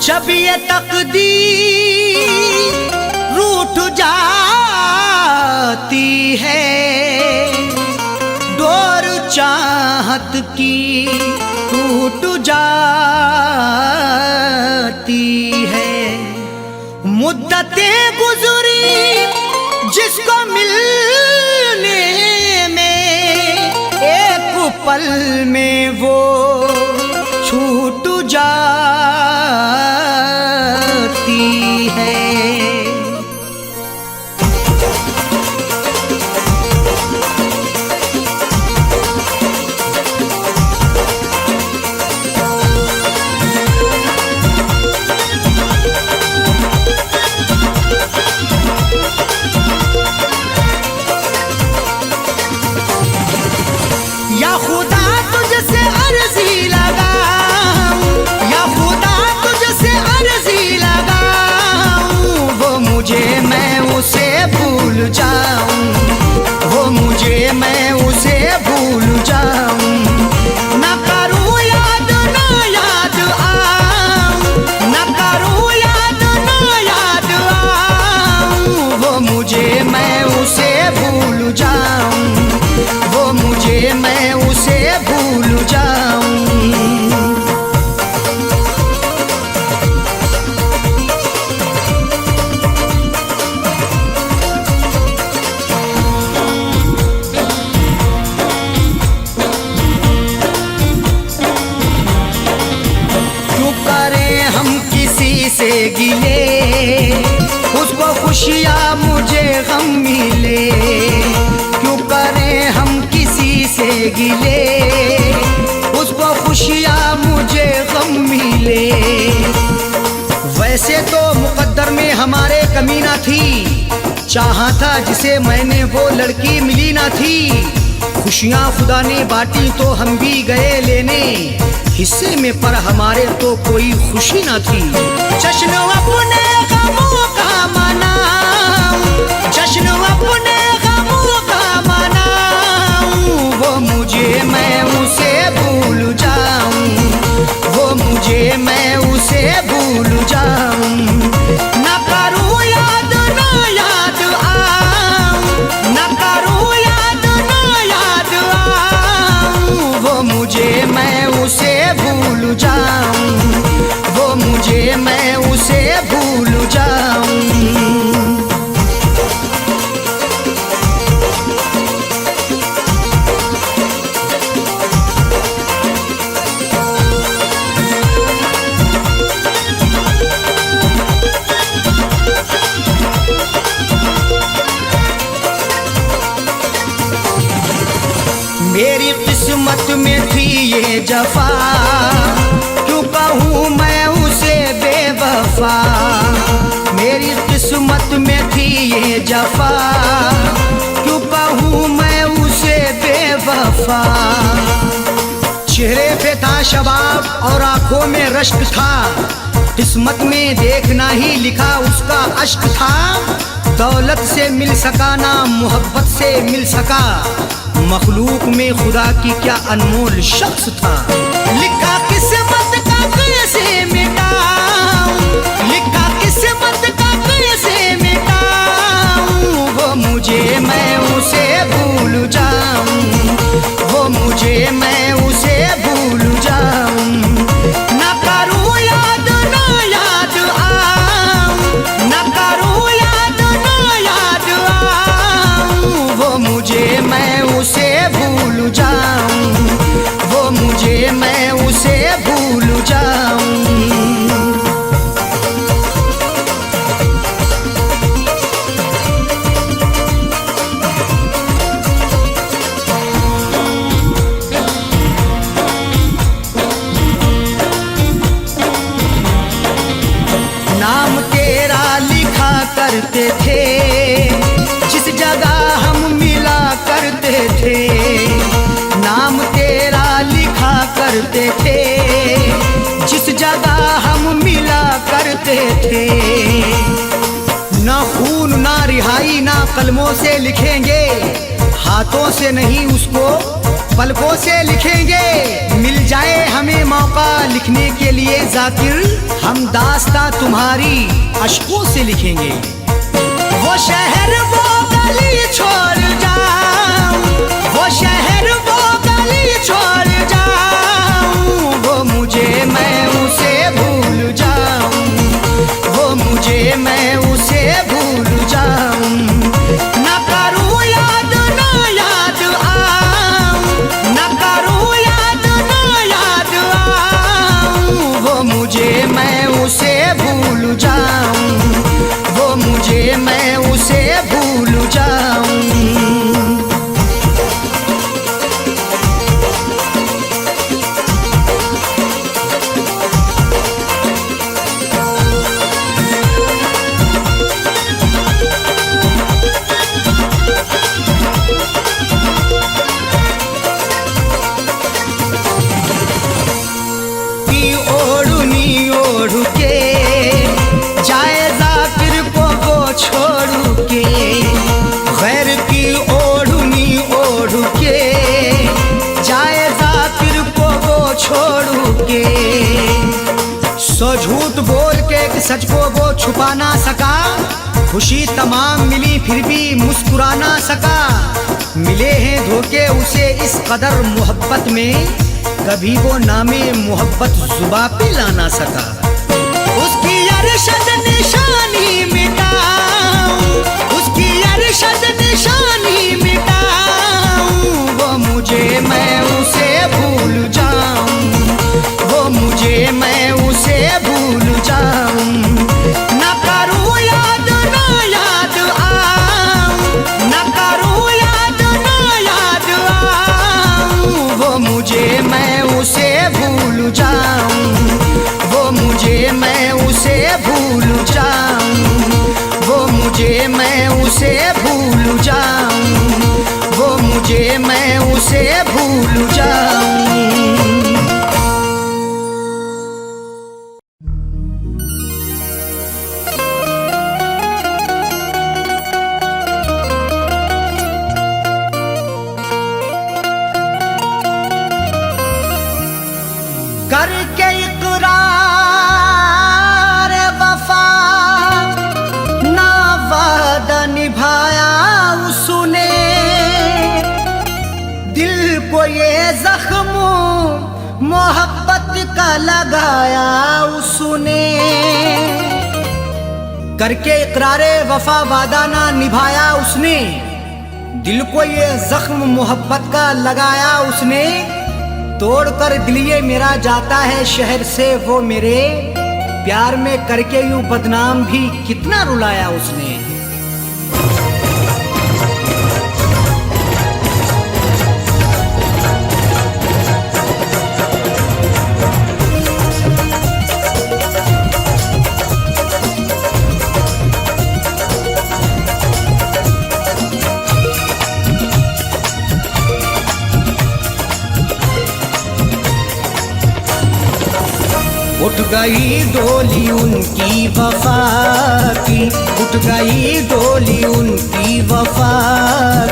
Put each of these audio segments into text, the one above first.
जब ये तकदीर रूठ जाती है, डोर चाहत की टूट जाती है। मुद्दतें गुजरी जिसको मिलने में, एक पल में वो छूट जाती है। या खुदा तुझसे अर्जी लगाऊं, या खुदा तुझसे अर्जी लगाऊं, वो मुझे मैं उसे भूल जाऊं, वो मुझे मैं उसे भूल जाऊं। ना करूं याद ना याद आऊं, ना करूं याद ना याद आऊं, वो मुझे मैं उसे भूल जाऊं, वो मुझे मैं उसे भूल जाऊं। क्यों करें हम किसी से गिले, उसको खुशियाँ मुझे गम मिले। क्यों करें हम किसी से गिले, उसको खुशियाँ मुझे गम मिले। वैसे तो मुकद्दर में हमारे कमी ना थी, चाहा था जिसे मैंने वो लड़की मिली ना थी। खुशियाँ खुदा ने बांटी तो हम भी गए लेने, हिस्से में पर हमारे तो कोई खुशी ना थी। जश्न अपने गमों का मनाऊं, जश्न अपने गमों का मनाऊं, वो मुझे मैं उसे भूल जाऊं, वो मुझे मैं उसे भूल जाऊं। ना करूं याद ना याद आऊं, ना करूं याद ना याद आऊं, वो मुझे मैं उसे भूल जाऊं, वो मुझे मैं उसे भूल जाऊं। मेरी किस्मत में थी ये जफा, क्यों कहूँ मैं उसे बेवफा। मेरी किस्मत में थी ये जफा, क्यों कहूँ मैं उसे बेवफा। चेहरे पे था शबाब और आंखों में रश्क था, किस्मत में देखना ही लिखा उसका अश्क था। दौलत से मिल सका ना मोहब्बत से मिल सका, मखलूक में खुदा की क्या अनमोल शख्स था। लिखा किस्मत का कैसे मिटाऊं, लिखा किस्मत का कैसे मिटाऊं, वो मुझे मैं उसे भूल जाऊं, वो मुझे मैं उसे भूल जाऊं। ना करूं याद ना याद आऊं, ना करूं याद ना याद आऊं, वो मुझे मैं उसे भूल जाऊं, वो मुझे मैं उसे भूल जाऊं। नाम तेरा लिखा करते थे, जिस जगह हम मिला करते थे। नाम तेरा लिखा करते थे, जिस जगह हम मिला करते थे। ना खून ना रिहाई ना कलमों से लिखेंगे, हाथों से नहीं उसको पलकों से लिखेंगे। मिल जाए हमें मौका लिखने के लिए जाकिर, हम दास्तां तुम्हारी अश्कों से लिखेंगे। वो शहर वो गली छोड़ जाऊं, वो शहर वो गली छोड़ जाऊं, वो मुझे मैं उसे भूल जाऊं, वो मुझे मैं उसे भूल जाऊं। ना करूं याद ना याद आऊं, ना करूं याद ना याद आऊं, वो मुझे मैं उसे भूल जाऊं, वो मुझे मैं उसे भूल जाऊं। सो झूठ बोल के सच को वो छुपा ना सका, खुशी तमाम मिली फिर भी मुस्कुरा ना सका। मिले हैं धोखे उसे इस कदर मोहब्बत में, कभी वो नामे मोहब्बत जुबां पे ला ना सका। उसकी अरशद निशानी मिटाऊं, उसकी अरशद निशानी मिटाऊं, वो मुझे मैं उसे भूल जाऊं, वो मुझे मैं उसे भूल जाऊं। ना करूं याद ना याद आऊं, ना करूं याद ना याद आऊं, वो मुझे मैं उसे भूल जाऊं, वो मुझे मैं उसे भूल जाऊं, वो मुझे मैं उसे भूल जाऊं, वो मुझे मैं उसे भूल जाऊं। करके इकरार वफा ना वादा निभाया उसने, दिल को ये जख्म मोहब्बत का लगाया उसने। करके इकरार वफा वादा ना निभाया उसने, दिल को ये जख्म मोहब्बत का लगाया उसने। तोड़ कर दिल ये मेरा जाता है शहर से वो मेरे, प्यार में करके यूं बदनाम भी कितना रुलाया उसने। उठ गई डोली उनकी वफा की, उठ गई डोली उनकी वफा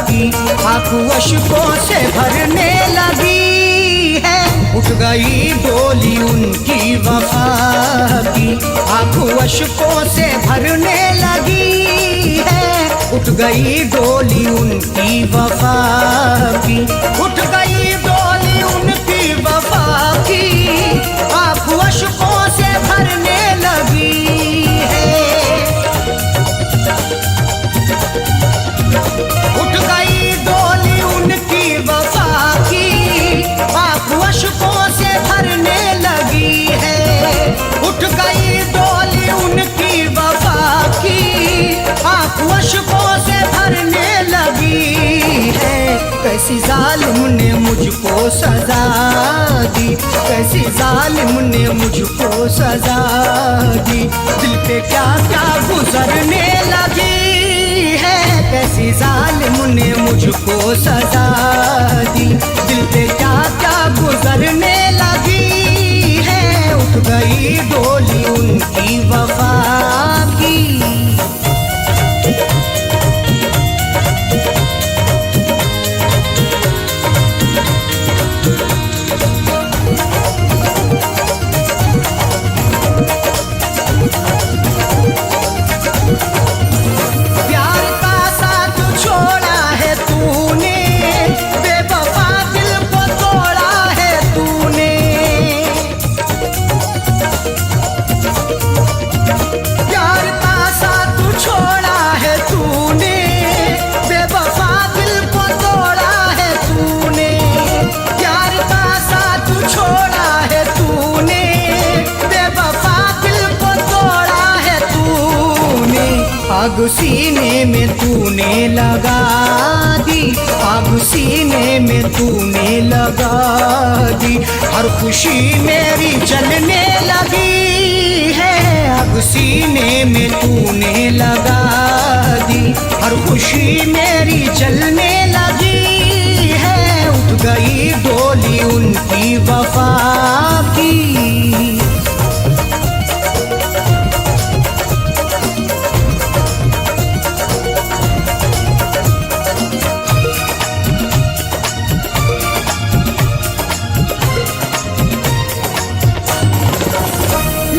की, आंखों अश्कों से भरने लगी है। उठ गई डोली उनकी वफा की, आंखों अश्कों से भरने लगी है। उठ गई डोली उनकी वफा की, उठ गई डोली उनकी वफा की, आंखों अश्कों से भरने लगी है। उठ गई डोली उनकी वफा की, आंखों अश्कों से भरने लगी है। उठ गई डोली उनकी वफा की, आंखों अश्कों से भरने लगी है। कैसी जालिम ने मुझको सजा दी, कैसी जालिम ने मुझको सजा दी, दिल पे क्या क्या गुजरने लगी है। कैसी जालिम ने मुझको सजा दी, दिल पे क्या क्या गुजरने लगी है। उठ गई डोली उनकी वफा की। प्यार का साथ छोड़ा है तूने, बेवफा दिल को तोड़ा है तूने। प्यार का साथ छोड़ा है तूने, बेवफा दिल को तोड़ा है तूने। प्यार का साथ छोड़ा है तूने, बेवफा दिल को तोड़ा है तूने। आग सीने में तूने लगा दी, आग सीने में तूने लगा दी। हर खुशी मेरी जलने लगी है, आग सीने में तूने लगा दी। हर खुशी मेरी जलने लगी है, उठ गई डोली उनकी वफा की।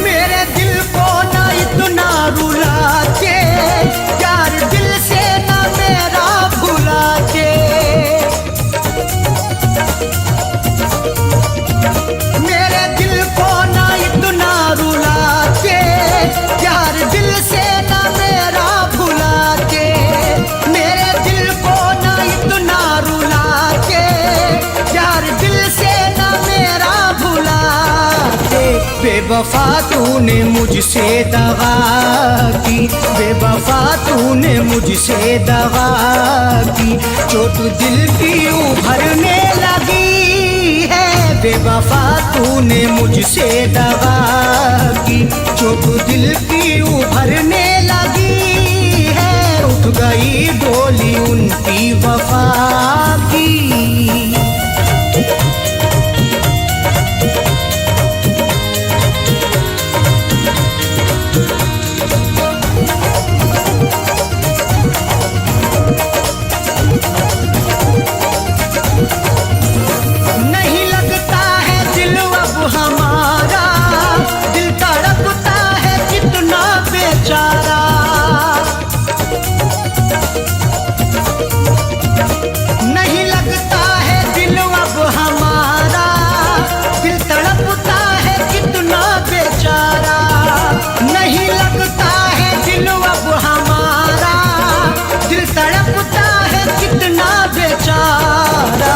मेरे दिल को ना इतना रुलाते, यार दिल से ना मेरा भुलाते। मेरे दिल को ना इतना रुलाते, यार दिल से ना मेरा भुलाते। मेरे दिल को ना इतना रुलाते, यार दिल से ना मेरा भुलाते। बेवफा तूने मुझसे दगा की, बेवफा तूने मुझसे दगा की। चोट दिल की उभरने लगी है, बेवफा तूने मुझसे दगा की। चोट दिल की उभरने लगी है, उठ गई डोली उनकी वफा की। नहीं लगता है दिल अब हमारा, दिल तड़पता है कितना बेचारा। नहीं लगता है दिल अब हमारा, दिल तड़पता है कितना बेचारा। नहीं लगता है दिल अब हमारा, दिल तड़पता है कितना बेचारा।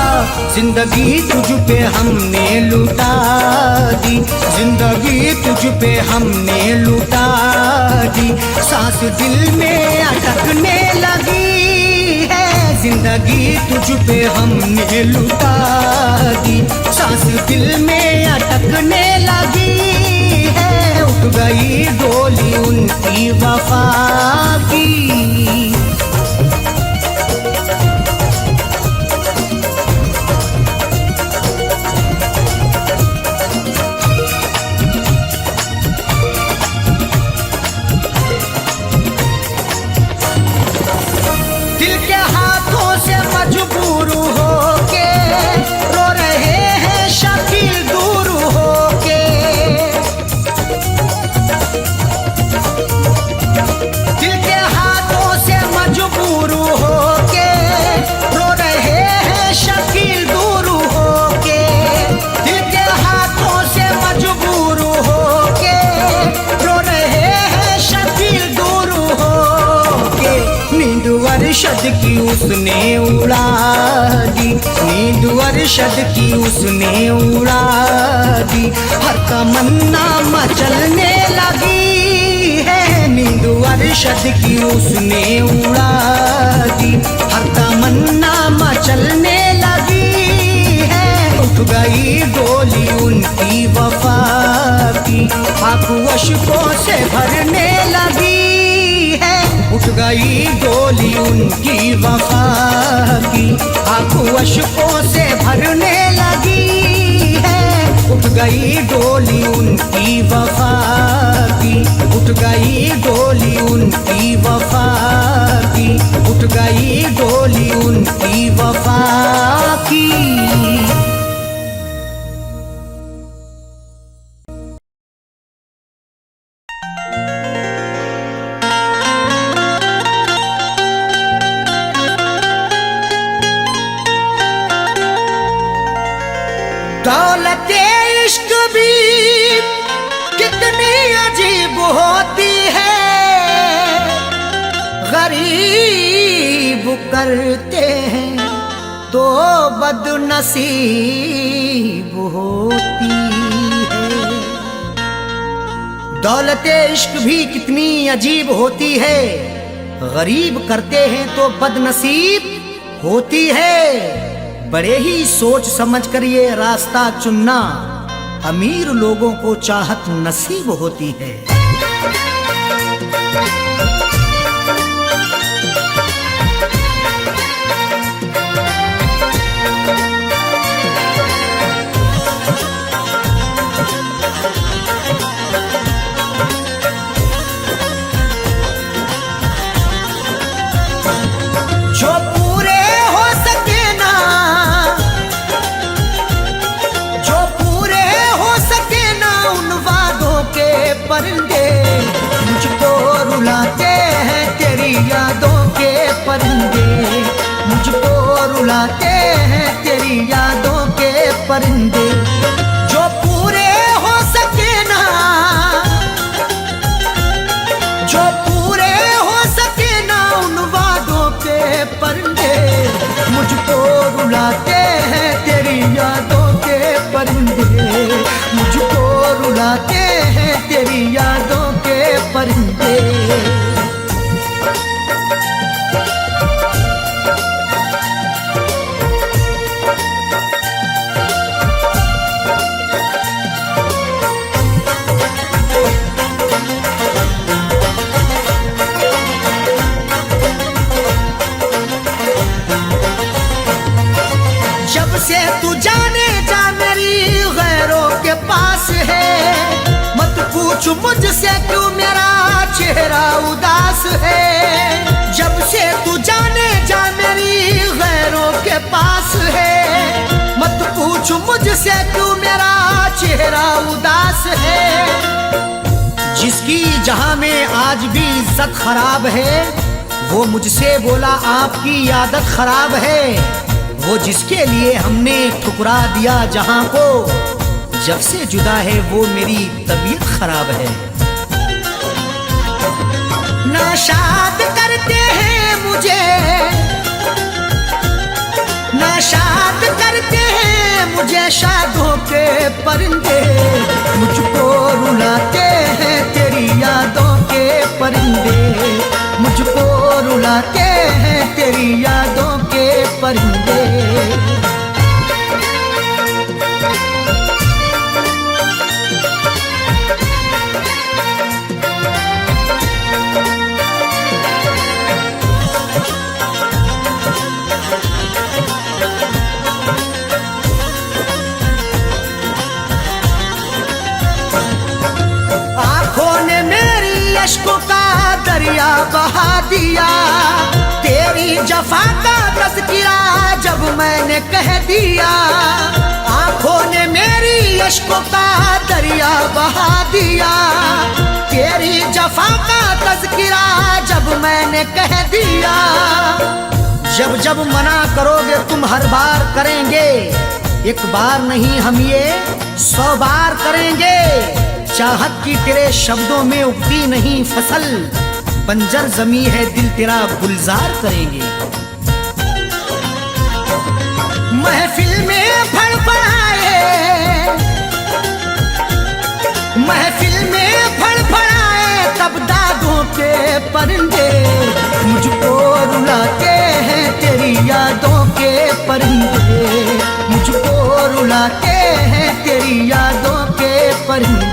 जिंदगी तुझ पे हमने लुटा दी, जिंदगी तुझ पे हमने लुटा दी। सांस दिल में अटकने लगी है, जिंदगी तुझ पे हमने लुटा दी। सांस दिल में अटकने लगी है, उठ गई डोली उनकी वफा की। दिल के हाथों से मजबूर होके रो रहे हैं शकील दूर होके। दिल के हाथों से मजबूर होके रो रहे हैं शकील दूर होके। दिल के हाथों से मजबूर होके रो रहे हैं शकील दूर होके। नींद अरशद की उसने उड़ा दी, नींद अरशद की उसने उड़ा दी। हर तमन्ना मचलने लगी है, नींद अरशद की उसने उड़ा दी। हर तमन्ना मचलने लगी है, उठ गई डोली उनकी वफा की। आंखों अश्कों से भरने लगी है, उठ गई डोली उनकी वफा की। आंखों अश्कों से भरने लगी है, उठ गई डोली उनकी वफा की, उठ गई डोली उनकी वफा की, उठ गई डोली उनकी वफा की। दौलते इश्क भी कितनी अजीब होती है, गरीब करते हैं तो बदनसीब होती है। दौलते इश्क भी कितनी अजीब होती है, गरीब करते हैं तो बदनसीब होती है। बड़े ही सोच समझ कर ये रास्ता चुनना, अमीर लोगों को चाहत नसीब होती है। जो पूरे हो सके ना, जो पूरे हो सके ना उन वादों के परिंदे, मुझको रुलाते हैं तेरी यादों के परिंदे, मुझको रुलाते हैं तेरी यादों के परिंदे। जो पूरे हो सके ना, जो पूरे हो सके ना उन वादों के परिंदे, मुझको रुलाते हैं तेरी यादों के परिंदे, मुझको रुलाते हैं तेरी यादों के परिंदे। जब से तू जाने जा मेरी गैरों के पास है, मत पूछ मुझसे क्यों मेरा चेहरा उदास है। जब से तू जाने जा मेरी गैरों के पास है, मत पूछ मुझसे क्यों मेरा चेहरा उदास है। जिसकी जहां में आज भी इज्जत खराब है, वो मुझसे बोला आपकी आदत खराब है। वो जिसके लिए हमने ठुकरा दिया जहां को, जब से जुदा है वो मेरी तबीयत खराब है। नाशाद करते हैं मुझे, नाशाद करते हैं मुझे शादों के परिंदे, मुझको रुलाते हैं तेरी यादों के परिंदे, मुझको रुलाते हैं तेरी यादों के परिंदे। आँखों ने मेरी अश्कों का दरिया बहा दिया, तेरी जफा का तज़किरा जब मैंने कह दिया। आँखों ने मेरी अश्कों का दरिया बहा दिया, तेरी जफा का तज़किरा जब मैंने कह दिया। जब जब मना करोगे तुम हर बार करेंगे, एक बार नहीं हम ये 100 बार करेंगे। चाहत की तेरे शब्दों में उगती नहीं फसल, बंजर जमी है दिल तेरा गुलजार करेंगे। महफिल में फड़फड़ाए, महफिल में फड़फड़ाए तब दादों के परिंदे, मुझको रुलाते हैं तेरी यादों के परिंदे, मुझको रुलाते हैं तेरी यादों के परिंदे।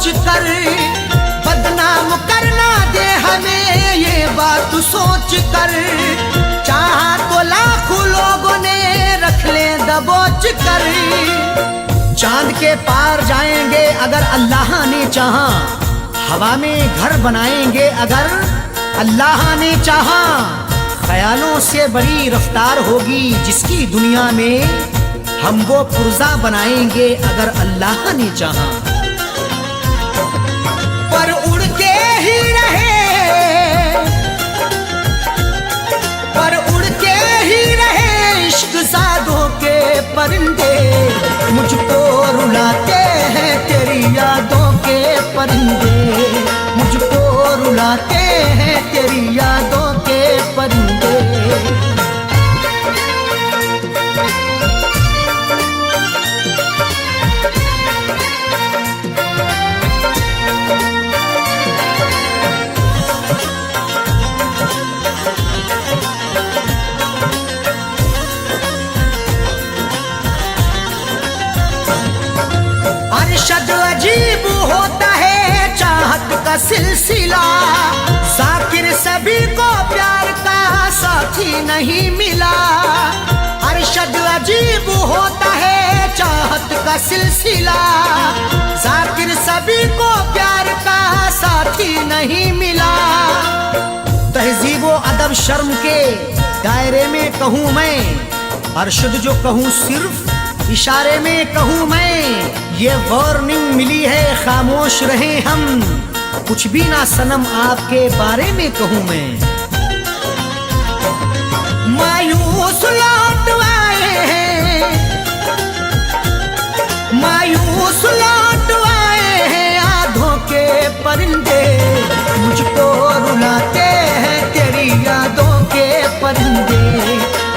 दबोच कर, बदनाम करना दे हमें ये बात सोच कर। चाहा तो लाखों लोगों ने रख ले दबोच कर। चांद के पार जाएंगे अगर अल्लाह ने चाहा, हवा में घर बनाएंगे अगर अल्लाह ने चाहा। ख्यालों से बड़ी रफ्तार होगी जिसकी दुनिया में, हम वो पुर्जा बनाएंगे अगर अल्लाह ने चाहा। पर उड़ के ही रहे, पर उड़ के ही रहे इश्क सादों के परिंदे। मुझको रुलाते हैं तेरी यादों के परिंदे, मुझको रुलाते हैं तेरी यादों के परिंदे। अरशद अजीब होता है चाहत का सिलसिला, जाकिर सभी को प्यार का साथी नहीं मिला। अरशद अजीब होता है चाहत का सिलसिला, जाकिर सभी को प्यार का साथी नहीं मिला। तहजीब व अदब शर्म के दायरे में कहूँ मैं, अरशद जो कहूँ सिर्फ इशारे में कहूँ मैं। ये वार्निंग मिली है खामोश रहे हम, कुछ भी ना सनम आपके बारे में कहूँ मैं। मायूस लौट आए हैं, मायूस लौट आए हैं आधों के परिंदे। मुझको रुलाते हैं तेरी यादों के परिंदे,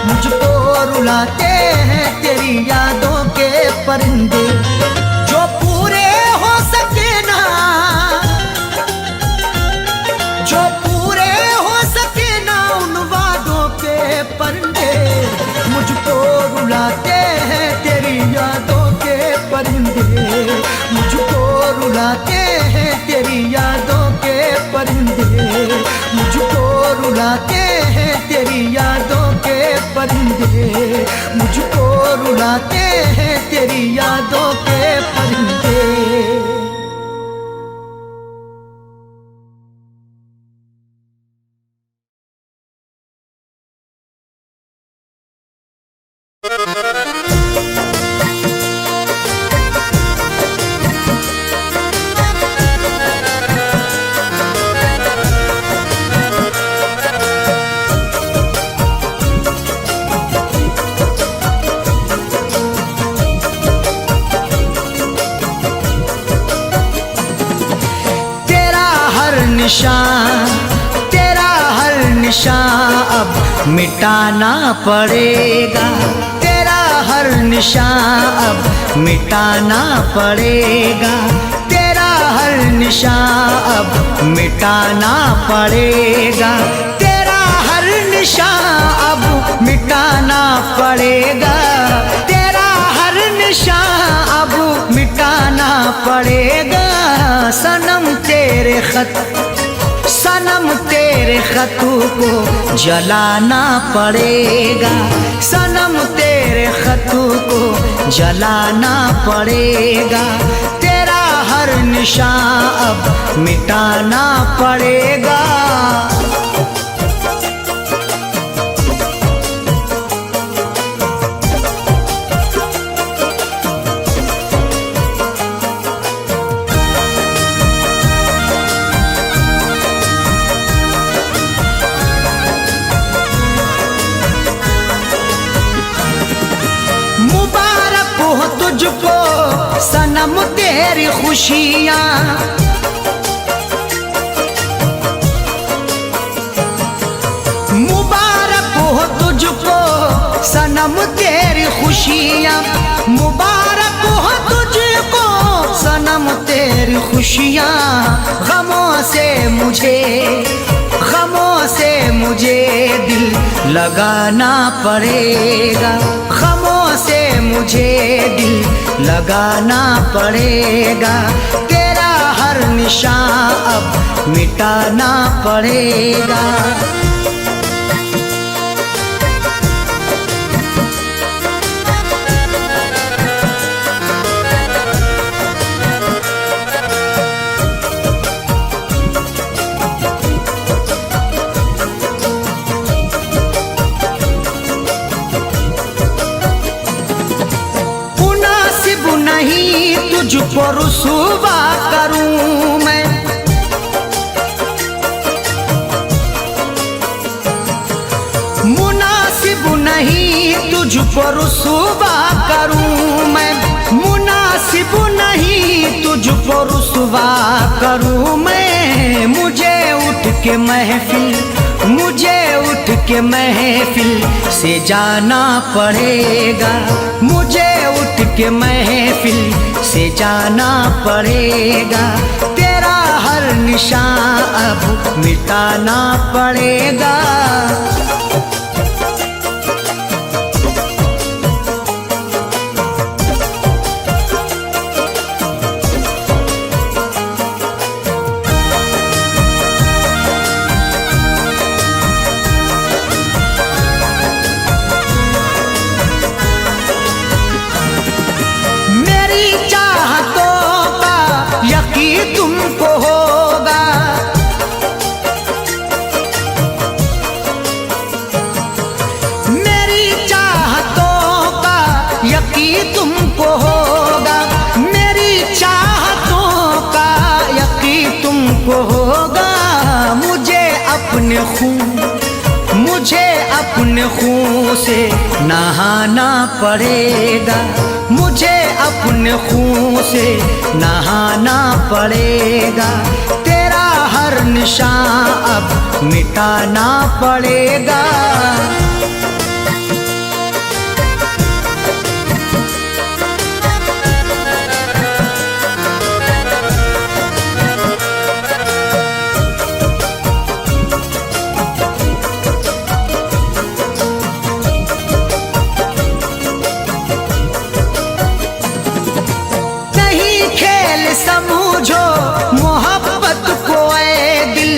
मुझको रुलाते हैं तेरी यादों के परिंदे। जो पूरे हो सके ना, जो पूरे हो सके ना उन वादों के परिंदे। मुझको रुलाते हैं तेरी यादों के परिंदे, मुझको रुलाते हैं तेरी यादों के परिंदे। मुझको रुलाते हैं तेरी यादों के परिंदे, मुझको रुलाते हैं तेरी यादों के परिंदे। तेरा हर निशान अब मिटाना पड़ेगा, तेरा हर निशान अब मिटाना पड़ेगा, तेरा हर निशान अब मिटाना पड़ेगा, तेरा हर निशान अब मिटाना पड़ेगा, तेरा हर निशान अब मिटाना पड़ेगा। सनम तेरे खत, सनम तेरे खतों को जलाना पड़ेगा, सनम तेरे खतों को जलाना पड़ेगा, तेरा हर निशान अब मिटाना पड़ेगा। तुझको सनम तेरी खुशियाँ, मुबारक हो तुझको सनम तेरी खुशियाँ, मुबारक हो तुझको सनम तेरी खुशियाँ। गमों से मुझे, गमों से मुझे दिल लगाना पड़ेगा, गमों से मुझे दिल लगाना पड़ेगा, तेरा निशान अब मिटाना पड़ेगा। नहीं तुझको रुसवा करूं मैं, मुनासिब नहीं तुझको रुसवा करूं मैं, मुनासिब नहीं तुझको रुसवा करूं मैं। मुझे उठ के महफिल से जाना पड़ेगा, मुझे उठ के महफिल से जाना पड़ेगा। तेरा हर निशान अब मिटाना पड़ेगा। तुमको होगा, मेरी चाहतों का यकीन तुमको होगा, मेरी चाहतों का यकीन तुमको होगा। मुझे अपने खून से नहाना पड़ेगा, मुझे अपने खून से नहाना पड़ेगा। तेरा हर निशान अब मिटाना पड़ेगा। समझो मोहब्बत को ऐ दिल,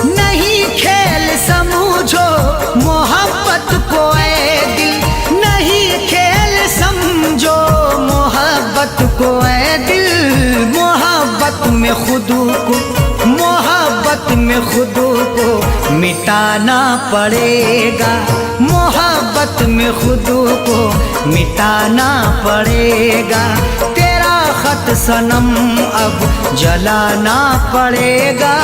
नहीं खेल समझो मोहब्बत को ऐ दिल, नहीं खेल समझो मोहब्बत को ऐ दिल। मोहब्बत में खुद को मिटाना पड़ेगा, मोहब्बत में खुद को मिटाना पड़ेगा। तेरा खत सनम अब जलाना पड़ेगा।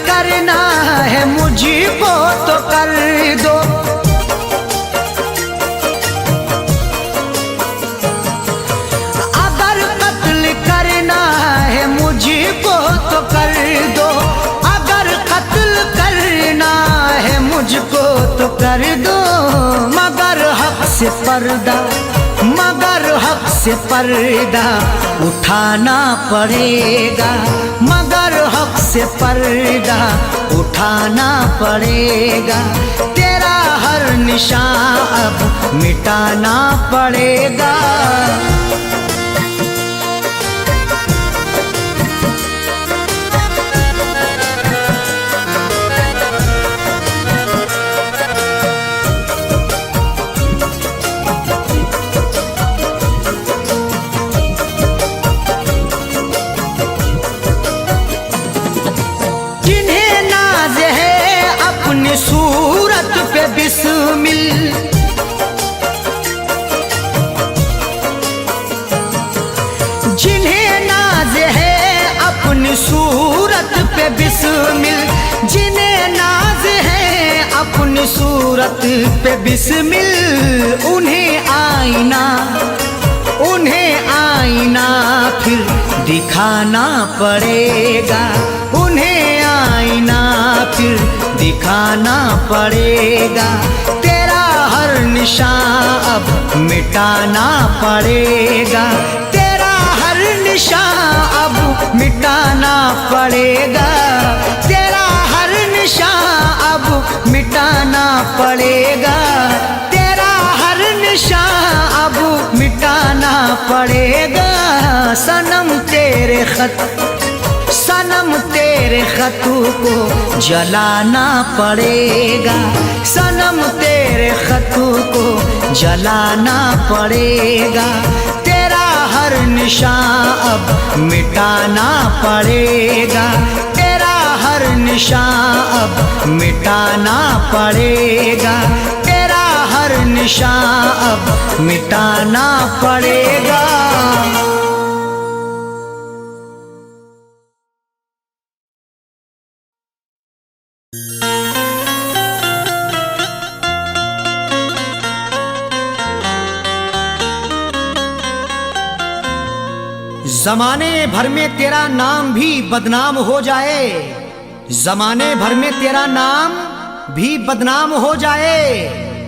करना है मुझको तो कर दो, अगर कत्ल करना है मुझको तो कर दो, अगर कत्ल करना है मुझको तो कर दो। मगर हक से पर्दा उठाना पड़ेगा, मगर हक से पर्दा उठाना पड़ेगा। तेरा हर निशान अब मिटाना पड़ेगा। सूरत पे बिस्मिल, जिन्हें नाज है अपनी सूरत पे बिस्मिल, जिन्हें नाज है अपनी सूरत पे बिस्मिल। उन्हें आईना फिर दिखाना पड़ेगा, उन्हें आईना जलाना पड़ेगा, तेरा हर निशान अब मिटाना पड़ेगा, तेरा हर निशान अब मिटाना पड़ेगा, तेरा हर निशान अब मिटाना पड़ेगा, तेरा हर निशान अब मिटाना पड़ेगा। सनम तेरे खत, सनम तेरे खतों को जलाना पड़ेगा, सनम तेरे खतों को जलाना पड़ेगा, तेरा हर निशान अब मिटाना पड़ेगा, तेरा हर निशान अब मिटाना पड़ेगा, तेरा हर निशान अब मिटाना पड़ेगा। जमाने भर में तेरा नाम भी बदनाम हो जाए, जमाने भर में तेरा नाम भी बदनाम हो जाए,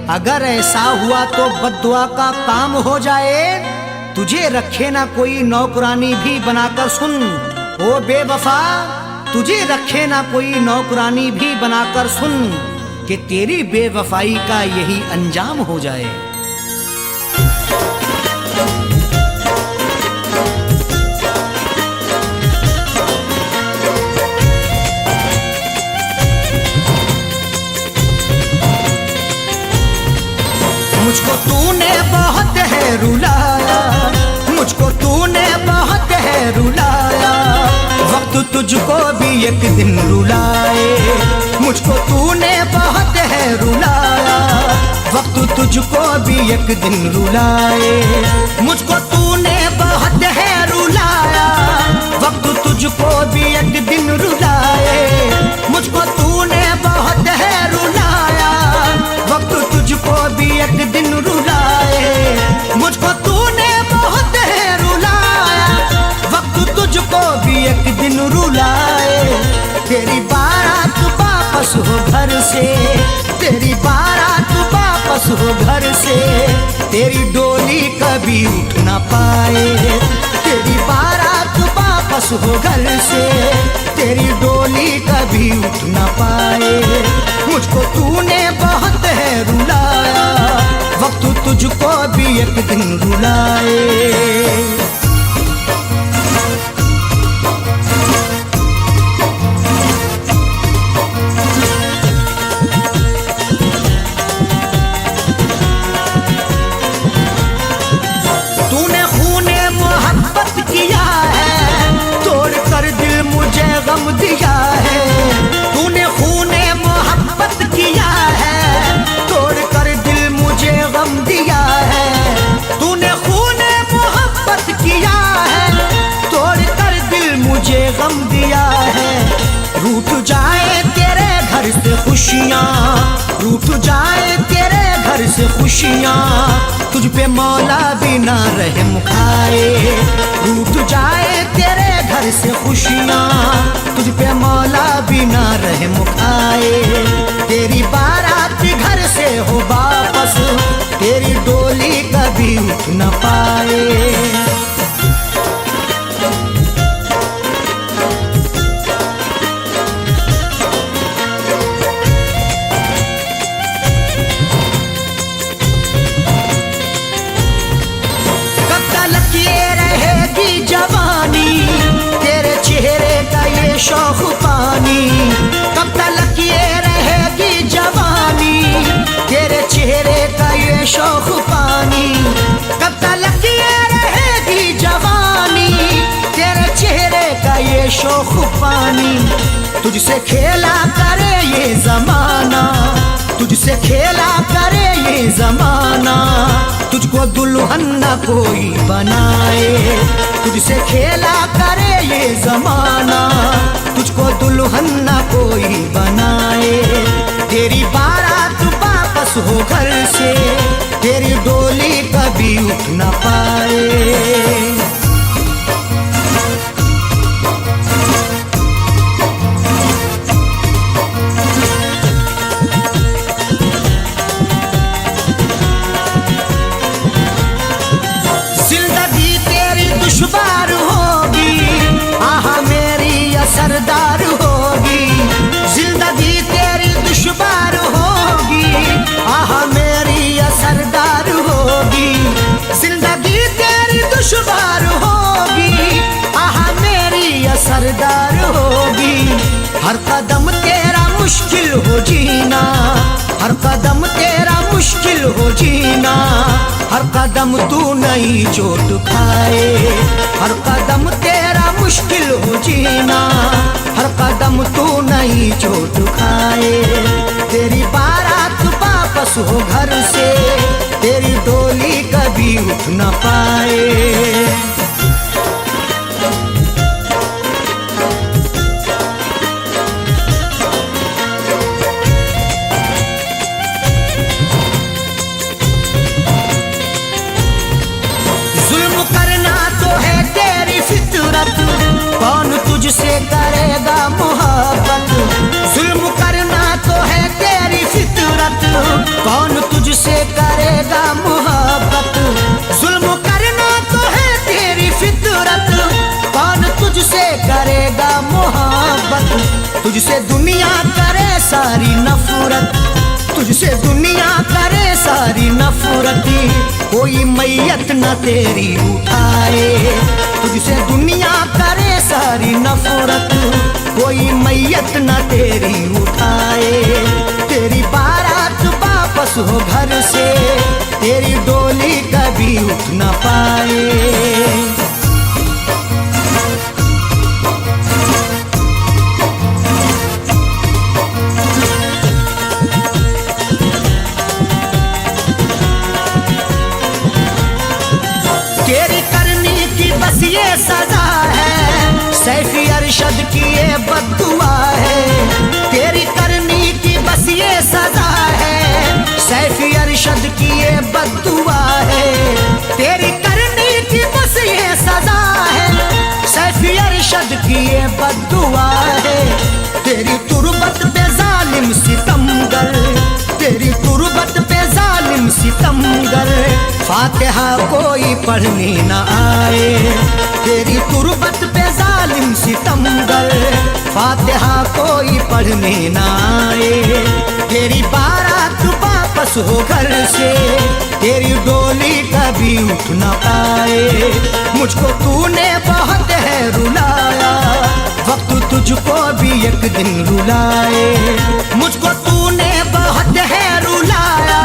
अगर ऐसा हुआ तो बद्दुआ का काम हो जाए, तुझे रखे ना कोई नौकरानी भी बनाकर सुन, ओ बेवफा तुझे रखे ना कोई नौकरानी भी बनाकर सुन, कि तेरी बेवफाई का यही अंजाम हो जाए। मुझको तूने बहुत है रुलाया, मुझको तूने बहुत है रुलाया, वक्त तुझको भी एक दिन रुलाए, मुझको तूने बहुत है रुलाया, वक्त तुझको भी एक दिन रुलाए, मुझको तूने बहुत है रुलाया, वक्त तुझको भी एक दिन रुलाए, मुझको तूने बहुत है रुलाया, वक्त तुझको भी एक दिन रुलाए, मुझको तूने बहुत है रुलाया, वक्त तुझको भी एक दिन रुलाए, तेरी बारात वापस हो घर से, तेरी बारात वापस हो घर से, तेरी डोली कभी उठ ना पाए, तेरी बारात वापस हो घर से, तेरी डोली कभी उठ ना पाए, मुझको तूने बहुत है रुलाया, वक्त तुझको भी एक दिन रुलाए। तूने खूने मोहब्बत किया है, तोड़ कर दिल मुझे गम दिया है, तूने खूने मोहब्बत किया है, तोड़ कर दिल मुझे गम दिया है, तूने खूने मोहब्बत किया है, तोड़ कर दिल मुझे गम दिया है, रूठ जाए तेरे घर से खुशियाँ, रूठ जाए तेरे घर से खुशियाँ, तुझ पे मौला भी ना रहे मुखाए, रूठ जाए तेरे घर से खुशियाँ, तुझ पे मौला भी ना रहे मुखाए, तेरी बारात घर से हो वापस, तेरी डोली कभी उठ न पाए। शौक पानी कब तक ये रहेगी जवानी, तेरे चेहरे का ये शौक पानी कब तक ये रहेगी जवानी, तेरे चेहरे का ये शौक पानी, तुझसे खेला करे ये जमाना, तुझसे खेला करे ये जमाना, तुझको दुल्हन न कोई बनाए, तुझसे खेला करे ये जमाना, तुझको दुल्हन न कोई बनाए, तेरी बारात वापस हो घर से, तेरी डोली कभी उठ न पाए। मुश्किल हो जीना, हर कदम तू नई चोट खाए। हर कदम तेरा मुश्किल हो जीना, हर कदम तू नई चोट खाए। तेरी बारात वापस हो घर से, तेरी डोली कभी उठ न पाए। कौन तुझसे करेगा मोहब्बत, जुल्म करना तो है तेरी फितरत। कौन तुझसे करेगा मोहब्बत, जुल्म करना तो है तेरी फितरत। कौन तुझसे करेगा मोहब्बत, तुझसे दुनिया करे सारी नफरत। तुझसे दुनिया करे सारी नफरत, कोई मैयत न तेरी उठाए। तुझसे दुनिया करे सारी नफरत, कोई मैयत न तेरी उठाए। तेरी बारात वापस हो घर से, तेरी डोली कभी उठ न पाए। बस ये सजा है, सैफी अरशद की ये बद्दुआ है। तेरी करनी की बस ये सजा है, सैफी अरशद की ये बद्दुआ है। तेरी करनी की बस ये सजा है, सैफी अरशद की ये बद्दुआ है। तेरी तुरबत पे जालिम सितमगर, तेरी तुरबत पे जालिम सितमगर, फातिहा कोई पढ़ने न आए। तेरी तुरबत पे जालिम सितमगर, फातिहा कोई पढ़ने न आए। तेरी बारात वापस हो घर से, तेरी डोली कभी उठ न पाए। मुझको तूने बहुत है रुलाया, वक्त तुझको भी एक दिन रुलाए। मुझको तूने बहुत है रुलाया,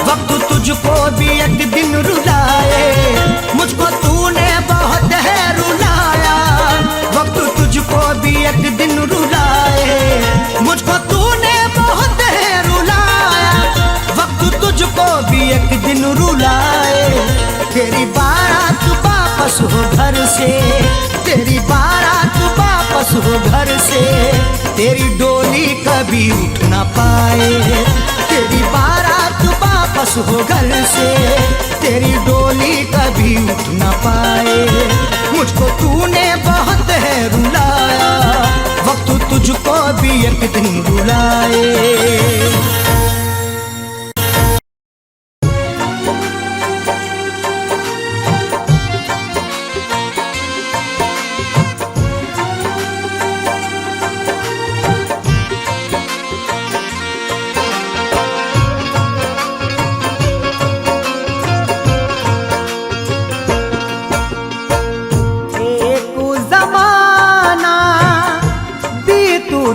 वक्त तुझको भी एक दिन रुलाए। मुझको तूने बहुत है रुलाया, वक्त तुझको भी एक दिन रुलाए। मुझको तूने बहुत है रुलाया, वक्त तुझको भी एक दिन रुलाए। तेरी बारात वापस हो घर से, तेरी बारात वापस हो घर से, तेरी डोली कभी उठ न पाए। तेरी बारात वापस हो घर से, तेरी डोली कभी उठ न पाए। मुझको तूने बहुत है रुलाया, वक्त तुझको भी एक दिन रुलाए।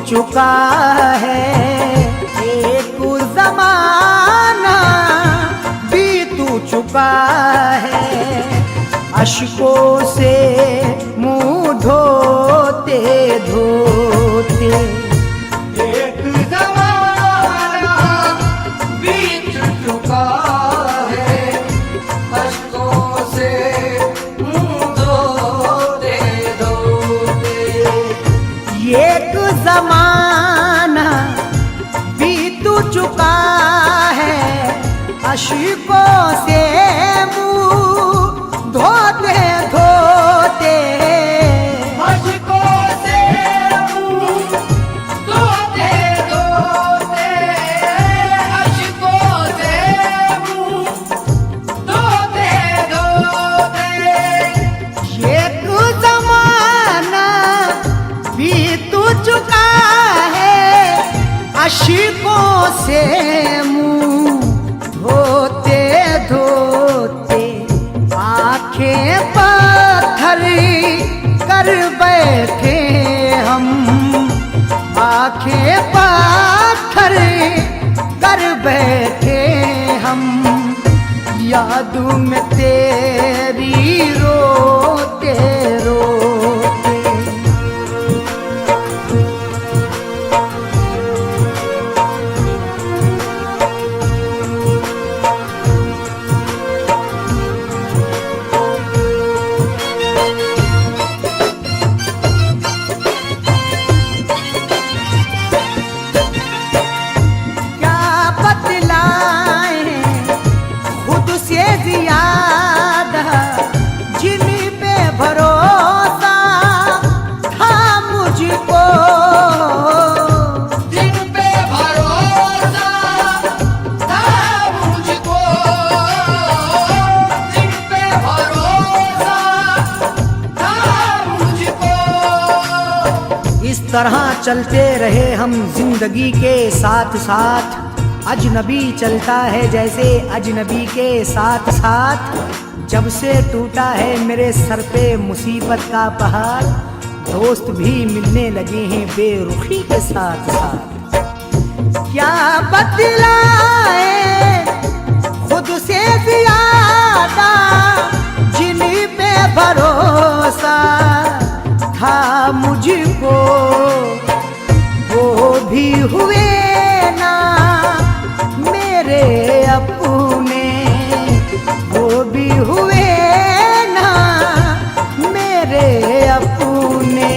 चुका है एक ज़माना, बीत चुका है। अश्कों से मुँह धोते धोते एक ज़माना बीत चुका है, अश्कों से मुँह धोते धोते। एक ज़माना बीत चुका है, अश्कों से मुँह धोते धोते। अश्कों से मुँह धोते धोते, अश्कों से मुँह धोते धोते। एक ज़माना बीत चुका है, अश्कों से मुँह धोते धोते। आँखें पत्थर कर बैठे हम, आँखें पत्थर कर बैठे हम। याद में तेरी रोते रोते। क्या बतलाएं खुद से ज्यादा जिन पे भरोसा था मुझको। जिन पे भरोसा था मुझको, जिन पे भरोसा था मुझको। इस तरह चलते रहे हम जिंदगी के साथ साथ। अजनबी चलता है जैसे अजनबी के साथ साथ। जब से टूटा है मेरे सर पे मुसीबत का पहाड़, दोस्त भी मिलने लगे हैं बेरुखी के साथ साथ। क्या बतलाए खुद से ज्यादा जिन पे भरोसा था मुझको, वो भी हुए ना मेरे अपने, वो भी हुए ना मेरे अपने।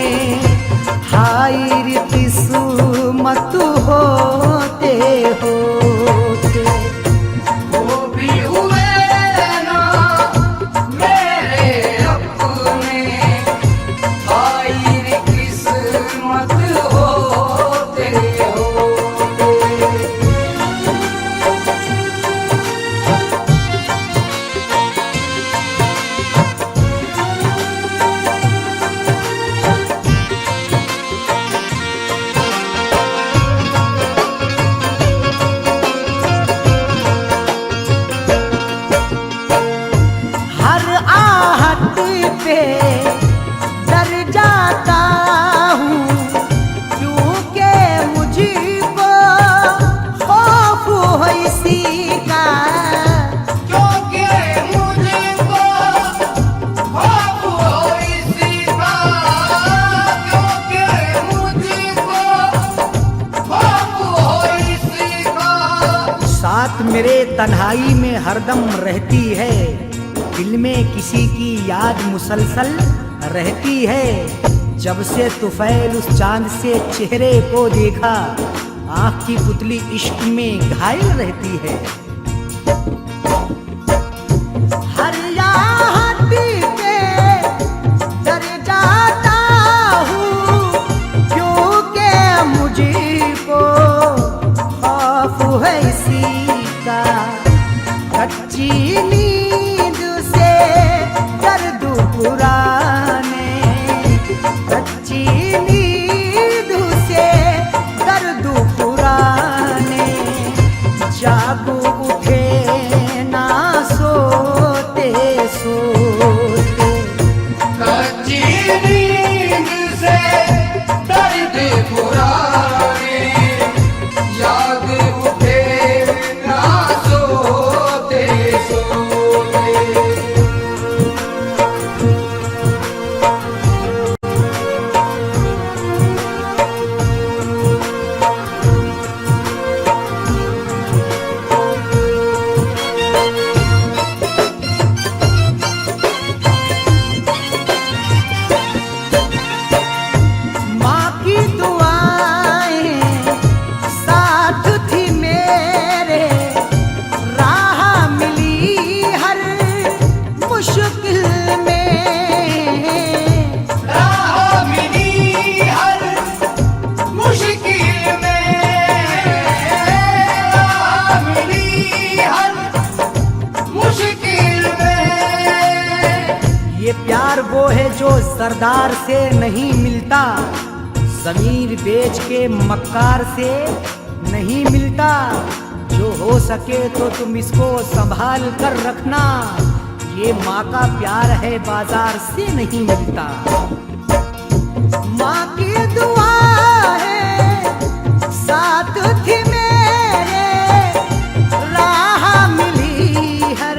हाय रे किस्मत होते होते। वो भी हुए ना मेरे अपने, हाय रे किस्मत होते होते। हर आहट पे डर जाता हूँ, क्योंकि मुझको खौफ है इसी का। क्योंकि मुझको खौफ हो इसी का, क्योंकि मुझको खौफ हो इसी का। साथ मेरे तन्हाई में हरदम रहती है, दिल में किसी की याद मुसलसल रहती है। जब से तुफैल उस चांद से चेहरे को देखा, आँख की पुतली इश्क में घायल रहती है। हर याद पे डर जाता हूँ, क्योंकि मुझको खौफ है इसी का। कच्ची नींद से दर्द पुराने, कच्ची नींद से दर्द पुराने। जाग उठे ना सोते सोते। कच्ची नींद से दर्द पुराने, याद उठे ना सोते सोते। माँ की दुआएं साथ थी मेरे, राह मिली हर मुश्किल में। राह मिली हर मुश्किल में, राह मिली हर मुश्किल में। ये प्यार वो है जो सरदार से नहीं मिलता, ज़मीर बेच के मक्कार से नहीं मिलता। जो हो सके तो तुम इसको संभाल कर रखना, ये माँ का प्यार है बाजार से नहीं मिलता। माँ की दुआ है साथ थी मेरे, राह मिली हर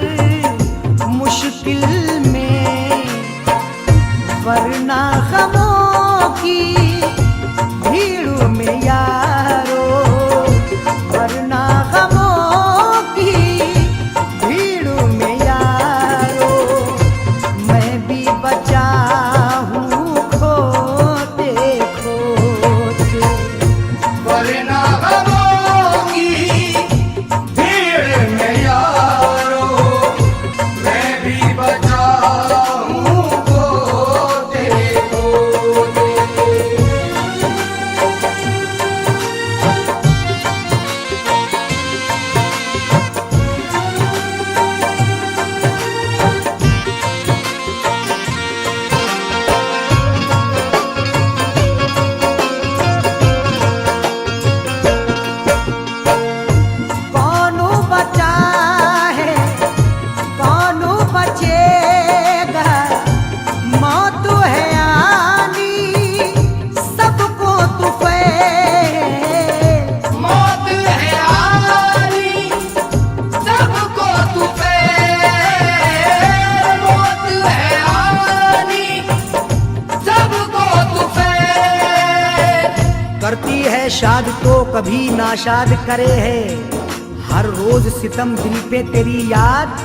शाद तो कभी नाशाद करे है, हर रोज सितम दिल पे तेरी याद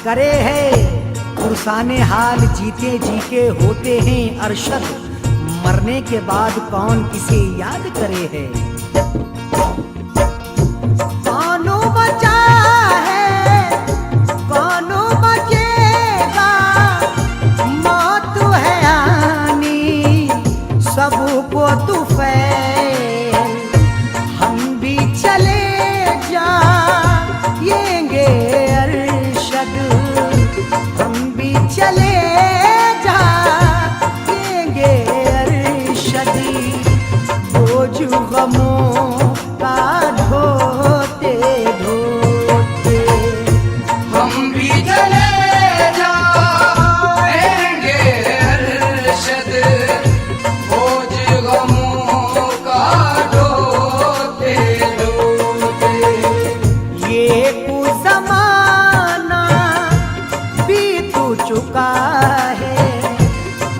करे है। पुरसाने हाल जीते जी के होते हैं अरशद, मरने के बाद कौन किसे याद करे है। कौनो बचा है कौनो बचेगा, मौत है आनी सबको तू फैल, हम भी चले जाएंगे अरशद, हम भी चले जाएंगे अरशद, बोझ गमों का ढोते ढोते, हम भी चले जाएंगे अरशद, बोझ गमों का ढोते ढोते। ये कुछ ज़माना बीत चुका है,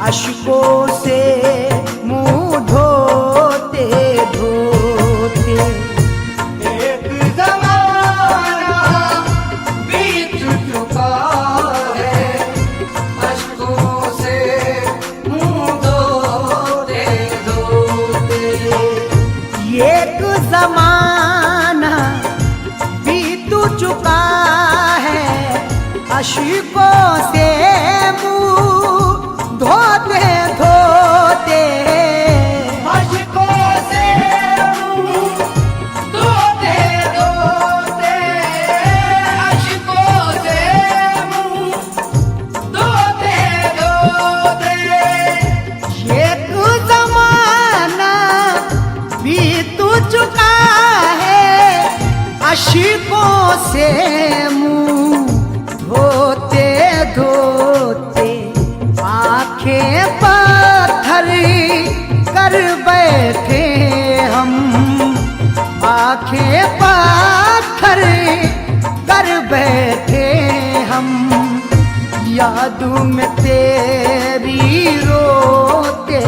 अश्कों से मुंह धोते धोते, एक ज़माना बीत चुका है, अश्कों से मुंह धोते धोते। एक ज़माना बीत चुका है, अश्कों से मुंह धोते धोते, अश्कों से मुंह धोते धोते, अश्कों से मुंह धोते धोते। एक ज़माना बीत चुका है, अश्कों से मुंह धोते धोते, आंखें पत्थर कर बैठे हम, आंखें पत्थर कर बैठे हम, याद में तेरी रोते